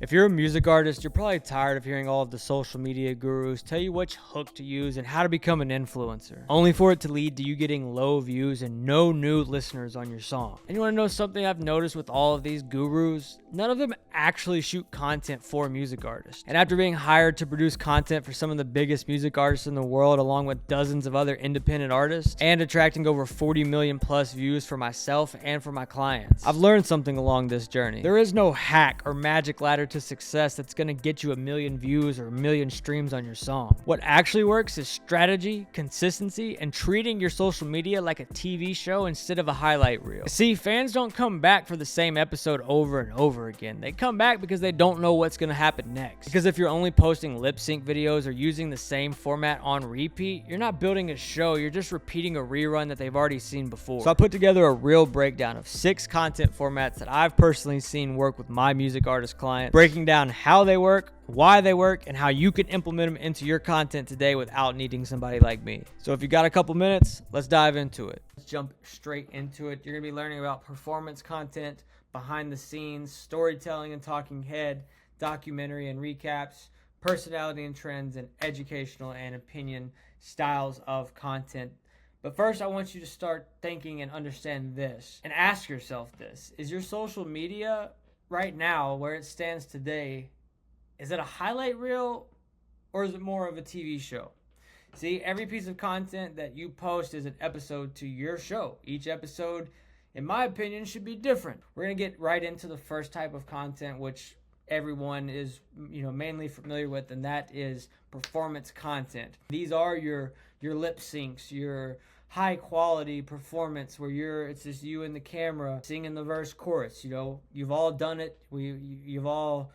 If you're a music artist, you're probably tired of hearing all of the social media gurus tell you which hook to use and how to become an influencer, only for it to lead to you getting low views and no new listeners on your song. And you want to know something I've noticed with all of these gurus? None of them actually shoot content for music artists. And after being hired to produce content for some of the biggest music artists in the world, along with dozens of other independent artists, and attracting over 40 million plus views for myself and for my clients, I've learned something along this journey. There is no hack or magic ladder to success that's going to get you a million views or a million streams on your song. What actually works is strategy, consistency, and treating your social media like a TV show instead of a highlight reel. See, fans don't come back for the same episode over and over again. They come back because they don't know what's going to happen next. Because if you're only posting lip sync videos or using the same format on repeat, you're not building a show, you're just repeating a rerun that they've already seen before. So I put together a real breakdown of 6 content formats that I've personally seen work with my music artist clients, breaking down how they work, why they work, and how you can implement them into your content today without needing somebody like me. So if you got a couple minutes, let's dive into it. Let's jump straight into it. You're going to be learning about performance content, behind the scenes, storytelling and talking head, documentary and recaps, personality and trends, and educational and opinion styles of content. But first, I want you to start thinking and understand this and ask yourself this. Is your social media right now, where it stands today, is it a highlight reel or is it more of a TV show? See, every piece of content that you post is an episode to your show. Each episode, in my opinion, should be different. We're going to get right into the first type of content, which everyone is, mainly familiar with, and that is performance content. These are your lip syncs, your high quality performance where it's just you and the camera singing the verse chorus. You've all done it. You've all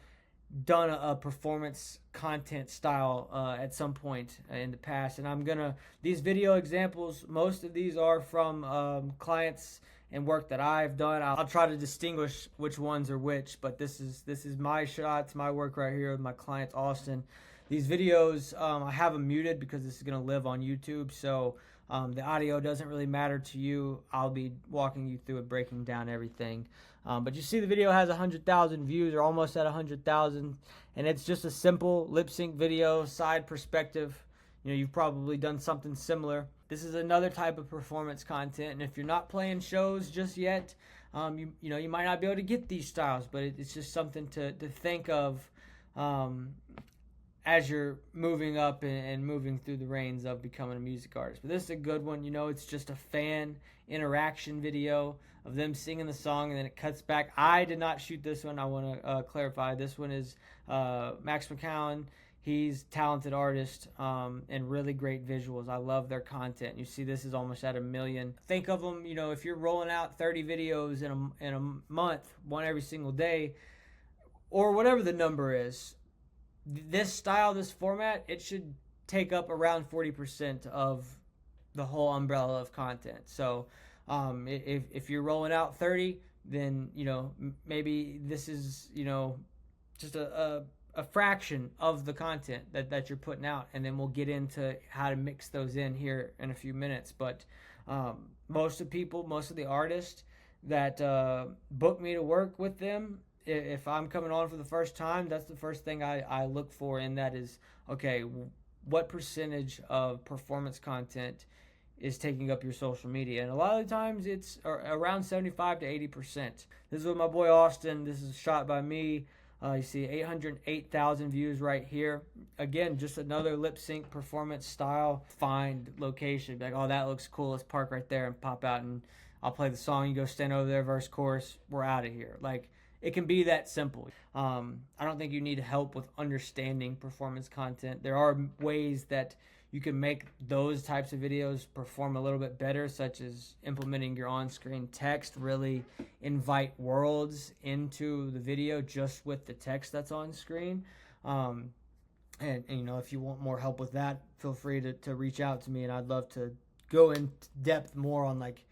done a performance content style at some point in the past, and these video examples, most of these are from clients and work that I've done. I'll try to distinguish which ones are which, but this is my shots, my work right here with my client Austin. These videos, I have them muted because this is going to live on YouTube, so the audio doesn't really matter to you. I'll be walking you through it, breaking down everything. But you see the video has 100,000 views, or almost at 100,000, and it's just a simple lip sync video, side perspective. You've probably done something similar. This is another type of performance content, and if you're not playing shows just yet, you might not be able to get these styles, but it's just something to think of as you're moving up and moving through the reins of becoming a music artist. But this is a good one. It's just a fan interaction video of them singing the song, and then it cuts back. I did not shoot this one. I want to clarify. This one is Max McCowan. He's a talented artist and really great visuals. I love their content. You see, this is almost at 1 million. Think of them, if you're rolling out 30 videos in a month, one every single day, or whatever the number is, this style, this format, it should take up around 40% of the whole umbrella of content. So if you're rolling out 30, then maybe this is just a fraction of the content that you're putting out, and then we'll get into how to mix those in here in a few minutes. But most of the artists that book me to work with them, if I'm coming on for the first time, that's the first thing I look for, and that is, okay, what percentage of performance content is taking up your social media? And a lot of the times it's around 75 to 80%. This is with my boy Austin. This is shot by me. You see 808,000 views right here. Again, just another lip sync performance style. Find location, be like, oh, that looks cool, let's park right there and pop out, and I'll play the song. You go stand over there, verse, chorus, we're out of here. Like, it can be that simple. I don't think you need help with understanding performance content. There are ways that you can make those types of videos perform a little bit better, such as implementing your on-screen text, really invite worlds into the video just with the text that's on screen. And if you want more help with that, feel free to reach out to me, and I'd love to go in depth more on like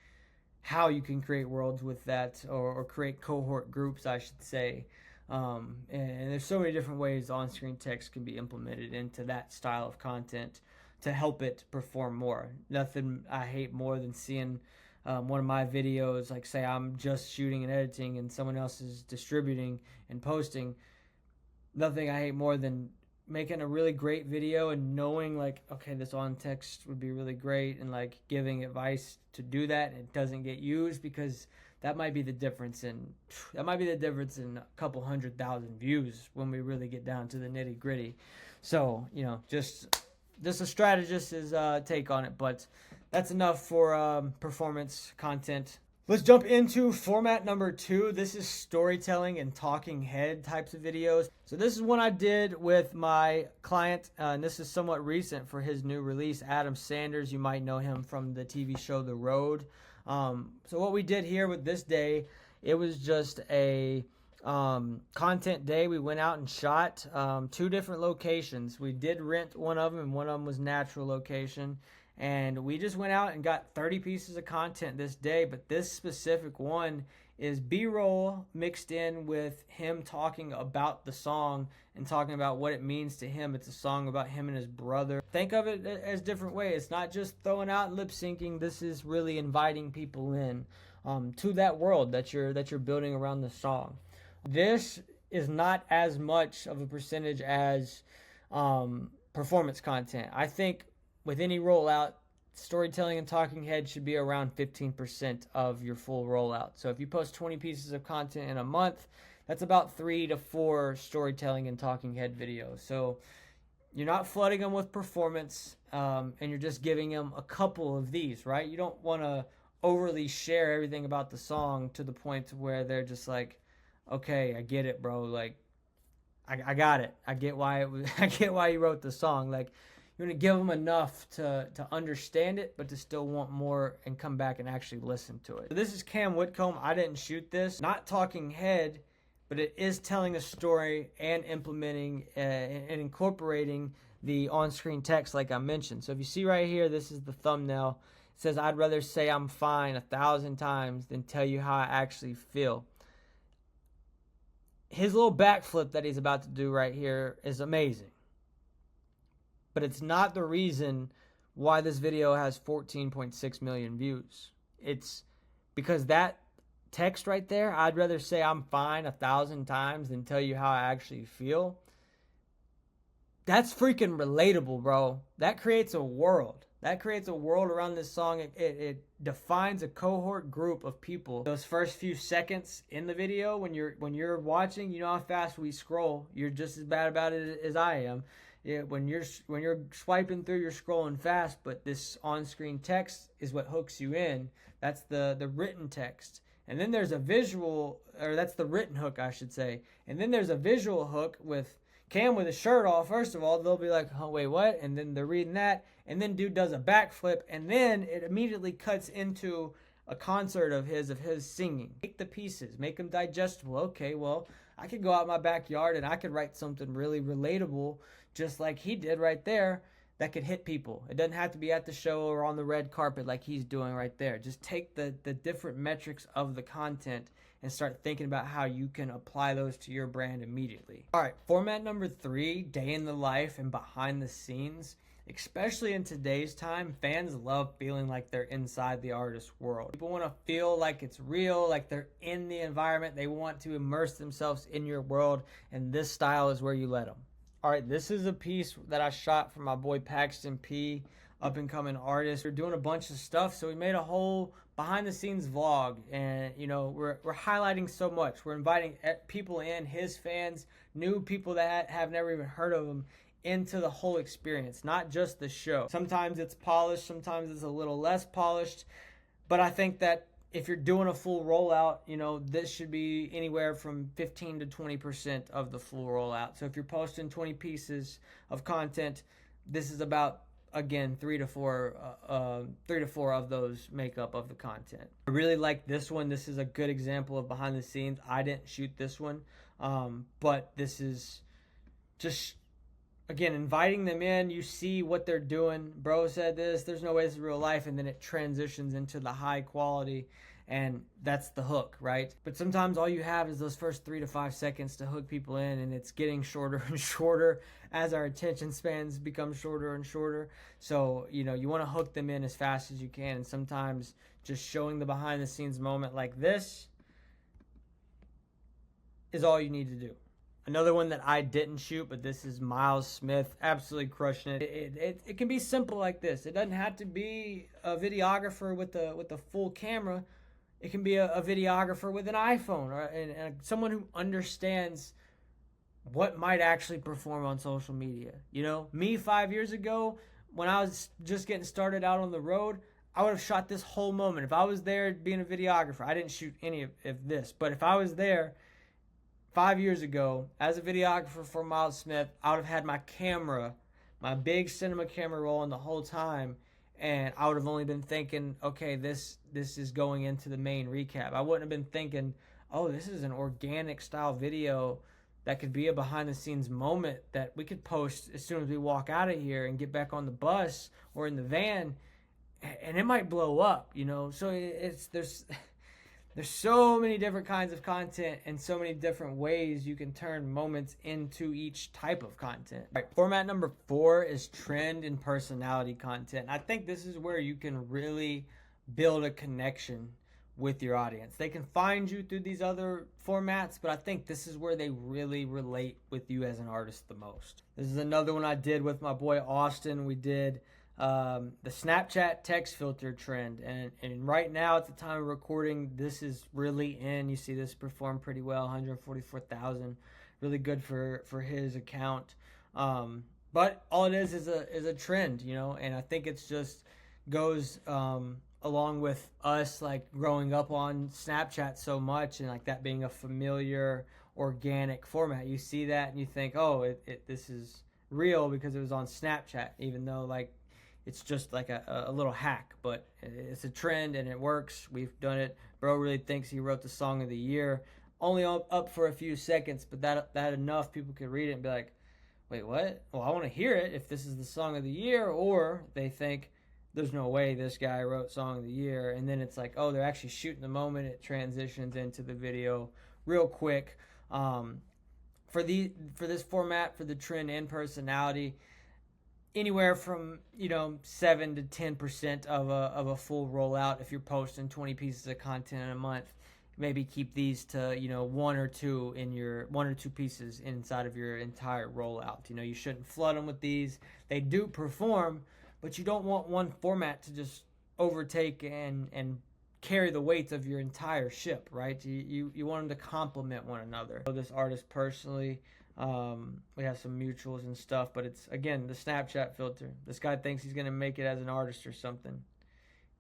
how you can create worlds with that, or create cohort groups, I should say. And there's so many different ways on-screen text can be implemented into that style of content to help it perform more. Nothing I hate more than seeing one of my videos, like say I'm just shooting and editing and someone else is distributing and posting. nothing I hate more than making a really great video and knowing like, okay, this on text would be really great, and like giving advice to do that and it doesn't get used, because that might be the difference in a couple 100,000 views when we really get down to the nitty gritty. So, just a strategist's take on it, but that's enough for performance content. Let's jump into format number 2. This is storytelling and talking head types of videos. So this is one I did with my client, and this is somewhat recent for his new release, Adam Sanders. You might know him from the TV show The Road. So what we did here with this day, it was just a content day. We went out and shot 2 different locations. We did rent one of them, and one of them was natural location. And we just went out and got 30 pieces of content this day, but this specific one is B-roll mixed in with him talking about the song and talking about what it means to him. It's a song about him and his brother. Think of it as different ways. It's not just throwing out lip syncing. This is really inviting people in to that world that you're building around the song. This is not as much of a percentage as performance content. I think with any rollout, storytelling and talking head should be around 15% of your full rollout. So if you post 20 pieces of content in a month, that's about 3 to 4 storytelling and talking head videos. So you're not flooding them with performance, and you're just giving them a couple of these, right? You don't want to overly share everything about the song to the point where they're just like, okay, I get it, bro. Like, I got it. I get why you wrote the song. Like, you're going to give them enough to understand it, but to still want more and come back and actually listen to it. So this is Cam Whitcomb. I didn't shoot this. Not talking head, but it is telling a story and implementing and incorporating the on-screen text like I mentioned. So if you see right here, this is the thumbnail. It says, "I'd rather say I'm fine 1,000 times than tell you how I actually feel." His little backflip that he's about to do right here is amazing. But it's not the reason why this video has 14.6 million views. It's because that text right there, "I'd rather say I'm fine 1,000 times than tell you how I actually feel." That's freaking relatable, bro. That creates a world. That creates a world around this song. It defines a cohort group of people. Those first few seconds in the video, when you're watching, you know how fast we scroll. You're just as bad about it as I am. Yeah, when you're swiping through, you're scrolling fast, but this on-screen text is what hooks you in. That's the written text. And then there's a visual, or that's the written hook, I should say. And then there's a visual hook with Cam with his shirt off. First of all, they'll be like, "Oh, wait, what?" And then they're reading that. And then dude does a backflip, and then it immediately cuts into a concert of his singing. Make the pieces, make them digestible. Okay, well, I could go out in my backyard and I could write something really relatable, just like he did right there, that could hit people. It doesn't have to be at the show or on the red carpet like he's doing right there. Just take the different metrics of the content and start thinking about how you can apply those to your brand immediately. All right, format number 3, day in the life and behind the scenes. Especially in today's time, fans love feeling like they're inside the artist's world. People want to feel like it's real, like they're in the environment. They want to immerse themselves in your world, and this style is where you let them. All right, this is a piece that I shot for my boy Paxton P, up-and-coming artist. We're doing a bunch of stuff, so we made a whole behind-the-scenes vlog, and we're highlighting so much. We're inviting people in, his fans, new people that have never even heard of him, into the whole experience, not just the show. Sometimes it's polished, sometimes it's a little less polished, but I think that if you're doing a full rollout, this should be anywhere from 15 to 20% of the full rollout. So if you're posting 20 pieces of content, this is about, again, 3 to 4 of those make up of the content. I really like this one. This is a good example of behind the scenes. I didn't shoot this one, but this is just, again, inviting them in. You see what they're doing. Bro said this, there's no way this is real life, and then it transitions into the high quality, and that's the hook, right? But sometimes all you have is those first 3 to 5 seconds to hook people in, and it's getting shorter and shorter as our attention spans become shorter and shorter. So, you want to hook them in as fast as you can, and sometimes just showing the behind the scenes moment like this is all you need to do. Another one that I didn't shoot, but this is Miles Smith, absolutely crushing it. It can be simple like this. It doesn't have to be a videographer with a full camera. It can be a videographer with an iPhone, or and someone who understands what might actually perform on social media. You know, me 5 years ago, when I was just getting started out on the road, I would have shot this whole moment. If I was there being a videographer, I didn't shoot any of this, but if I was there 5 years ago as a videographer for Miles Smith, I would have had my camera, my big cinema camera rolling the whole time, and I would have only been thinking, okay, this is going into the main recap. I wouldn't have been thinking, oh, this is an organic style video that could be a behind the scenes moment that we could post as soon as we walk out of here and get back on the bus or in the van, and it might blow up, you know. So there's so many different kinds of content and so many different ways you can turn moments into each type of content. All right, format number 4 is trend and personality content. I think this is where you can really build a connection with your audience. They can find you through these other formats, but I think this is where they really relate with you as an artist the most. This is another one I did with my boy Austin. We did the Snapchat text filter trend, and right now at the time of recording, this is really in. You see this perform pretty well, 144,000, really good for his account. But all it is a trend, you know, and I think it's just goes along with us like growing up on Snapchat so much, and like that being a familiar organic format. You see that and you think, oh, this is real because it was on Snapchat, even though like it's just like a little hack, but it's a trend and it works. We've done it. Bro really thinks he wrote the song of the year. Only up for a few seconds, but that enough people could read it and be like, wait, what? Well, I want to hear it if this is the song of the year. Or they think, there's no way this guy wrote song of the year. And then it's like, oh, they're actually shooting the moment. It transitions into the video real quick. For this format, for the trend and personality, anywhere from 7 to 10% of a full rollout. If you're posting 20 pieces of content in a month, maybe keep these to one or two pieces inside of your entire rollout. You shouldn't flood them with these. They do perform, but you don't want one format to just overtake and carry the weight of your entire ship, right? You want them to complement one another. So this artist personally, we have some mutuals and stuff, but it's, again, the Snapchat filter. This guy thinks he's going to make it as an artist or something.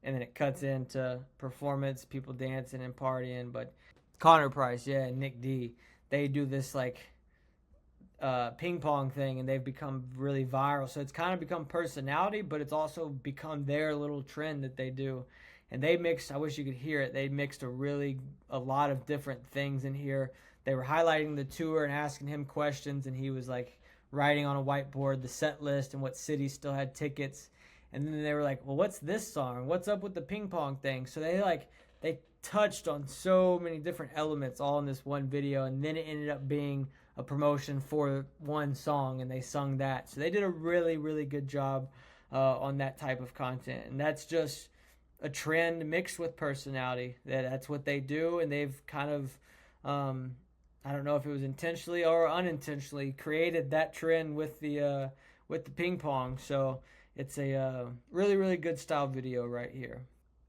And then it cuts into performance, people dancing and partying. But Connor Price, yeah, and Nick D, they do this like ping pong thing, and they've become really viral. So it's kind of become personality, but it's also become their little trend that they do. And they mixed, I wish you could hear it, they mixed a lot of different things in here. They were highlighting the tour and asking him questions, and he was like writing on a whiteboard the set list and what cities still had tickets. And then they were like, well, what's this song? What's up with the ping pong thing? So they touched on so many different elements all in this one video, and then it ended up being a promotion for one song, and they sung that. So they did a really, really good job on that type of content. And that's just a trend mixed with personality. That's what they do, and they've kind of, I don't know if it was intentionally or unintentionally, created that trend with the ping pong. So it's a really, really good style video right here.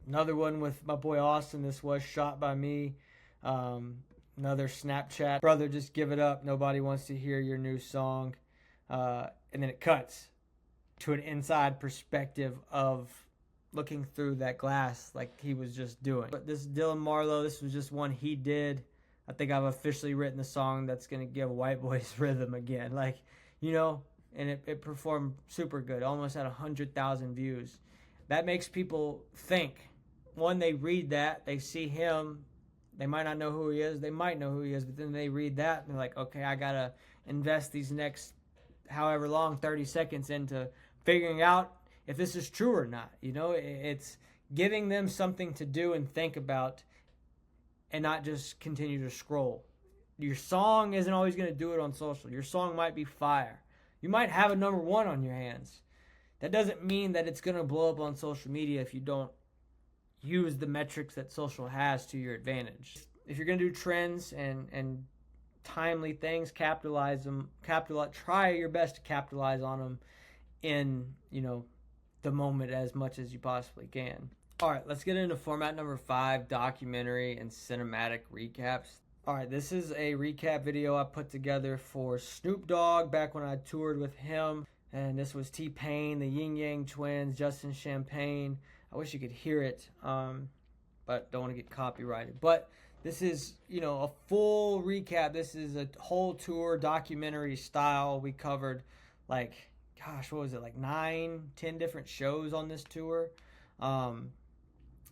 Another one with my boy Austin. This was shot by me. Another Snapchat. Brother, just give it up. Nobody wants to hear your new song. And then it cuts to an inside perspective of looking through that glass like he was just doing. But this is Dylan Marlowe. This was just one he did. I think I've officially written the song that's going to give White Boys rhythm again. And it performed super good. Almost at 100,000 views. That makes people think. One, they read that. They see him. They might not know who he is. They might know who he is. But then they read that and they're like, okay, I got to invest these next however long, 30 seconds into figuring out if this is true or not. It's giving them something to do and think about, and not just continue to scroll. Your song isn't always going to do it on social. Your song might be fire. You might have a number one on your hands. That doesn't mean that it's going to blow up on social media if you don't use the metrics that social has to your advantage. If you're going to do trends and timely things, try your best to capitalize on them in, the moment as much as you possibly can. All right, let's get into format number 5, documentary and cinematic recaps. All right, this is a recap video I put together for Snoop Dogg back when I toured with him. And this was T-Pain, the Yin Yang Twins, Justin Champagne. I wish you could hear it, but don't want to get copyrighted. But this is, a full recap. This is a whole tour, documentary style. We covered, what was it, 9-10 different shows on this tour.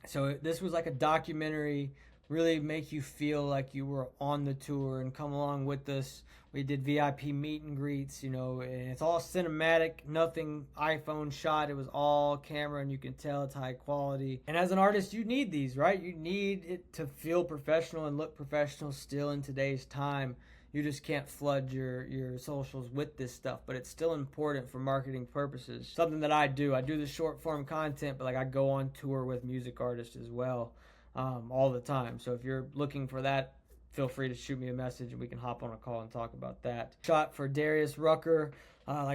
So this was like a documentary, really make you feel like you were on the tour and come along with us. We did VIP meet and greets, and it's all cinematic, nothing iPhone shot. It was all camera, and you can tell it's high quality. And as an artist, you need these, right? You need it to feel professional and look professional still in today's time. You just can't flood your socials with this stuff, but it's still important for marketing purposes. Something that I do the short form content, but I go on tour with music artists as well, all the time. So if you're looking for that, feel free to shoot me a message and we can hop on a call and talk about that. Shot for Darius Rucker. I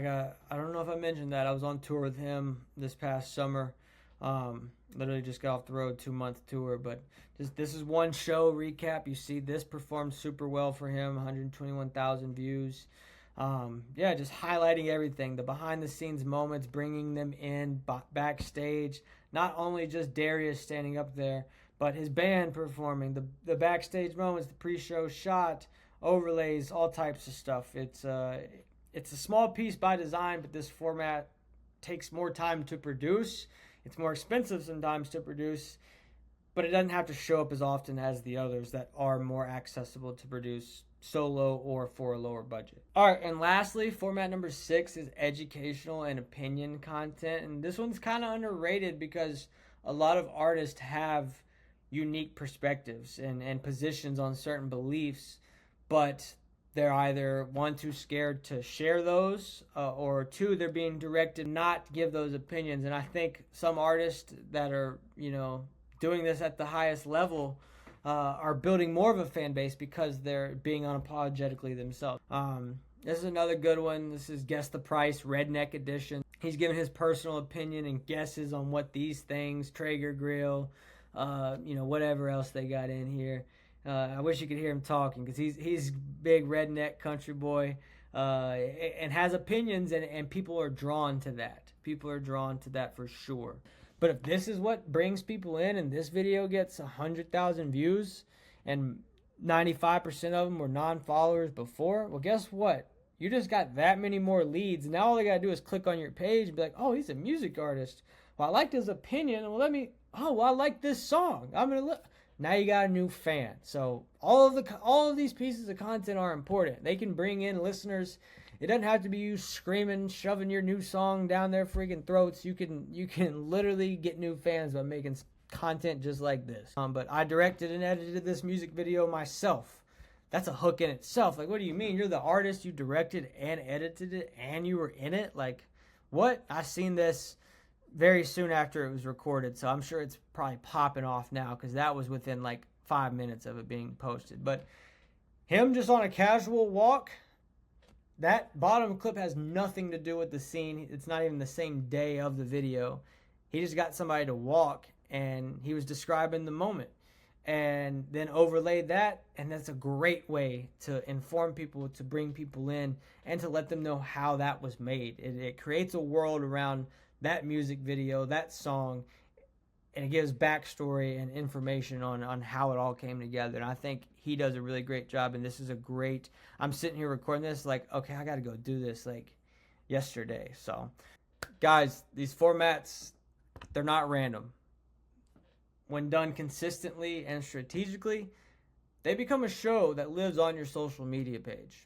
don't know if I mentioned that. I was on tour with him this past summer. Literally just got off the road, 2-month tour, but this is one show recap. You see this performed super well for him, 121,000 views. Just highlighting everything, the behind the scenes moments, bringing them in backstage, not only just Darius standing up there, but his band performing, the backstage moments, the pre-show shot, overlays, all types of stuff. It's a small piece by design, but this format takes more time to produce. It's more expensive sometimes to produce, but it doesn't have to show up as often as the others that are more accessible to produce solo or for a lower budget. All right, and lastly, format number 6 is educational and opinion content. And this one's kind of underrated because a lot of artists have unique perspectives and positions on certain beliefs, but they're either, 1, too scared to share those, or 2, they're being directed not to give those opinions. And I think some artists that are, doing this at the highest level are building more of a fan base because they're being unapologetically themselves. This is another good one. This is Guess the Price, Redneck Edition. He's giving his personal opinion and guesses on what these things, Traeger grill, whatever else they got in here. I wish you could hear him talking because he's big redneck country boy and has opinions, and people are drawn to that. People are drawn to that for sure. But if this is what brings people in and this video gets 100,000 views and 95% of them were non-followers before, well, guess what? You just got that many more leads. Now all they got to do is click on your page and be like, oh, he's a music artist. Well, I liked his opinion. Well, I like this song. I'm going to look. Now you got a new fan. So all of these pieces of content are important. They can bring in listeners. It doesn't have to be you screaming, shoving your new song down their freaking throats. You can literally get new fans by making content just like this. But I directed and edited this music video myself. That's a hook in itself. What do you mean? You're the artist, you directed and edited it, and you were in it? What? I seen this very soon after it was recorded, so I'm sure it's probably popping off now because that was within 5 minutes of it being posted. But him just on a casual walk, that bottom clip has nothing to do with the scene. It's not even the same day of the video. He just got somebody to walk, and he was describing the moment. And then overlaid that, and that's a great way to inform people, to bring people in, and to let them know how that was made. It creates a world around that music video, that song, and it gives backstory and information on how it all came together. And I think he does a really great job, and this is I'm sitting here recording this okay, I got to go do this yesterday. So, guys, these formats, they're not random. When done consistently and strategically, they become a show that lives on your social media page.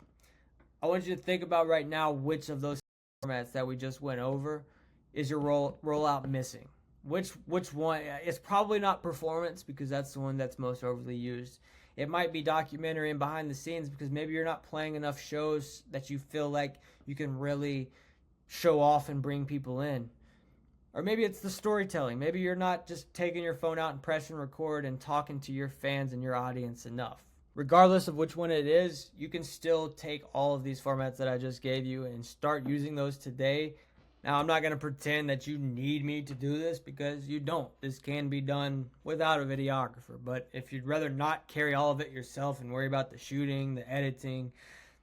I want you to think about right now which of those formats that we just went over is your rollout missing. Which one? It's probably not performance because that's the one that's most overly used. It might be documentary and behind the scenes because maybe you're not playing enough shows that you feel like you can really show off and bring people in. Or maybe it's the storytelling. Maybe you're not just taking your phone out and pressing record and talking to your fans and your audience enough. Regardless of which one it is, you can still take all of these formats that I just gave you and start using those today. Now, I'm not going to pretend that you need me to do this because you don't. This can be done without a videographer. But if you'd rather not carry all of it yourself and worry about the shooting, the editing,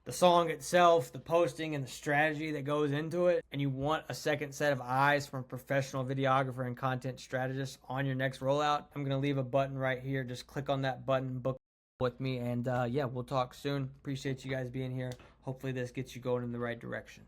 the song itself, the posting, and the strategy that goes into it, and you want a second set of eyes from a professional videographer and content strategist on your next rollout, I'm going to leave a button right here. Just click on that button, book with me, and yeah, we'll talk soon. Appreciate you guys being here. Hopefully this gets you going in the right direction.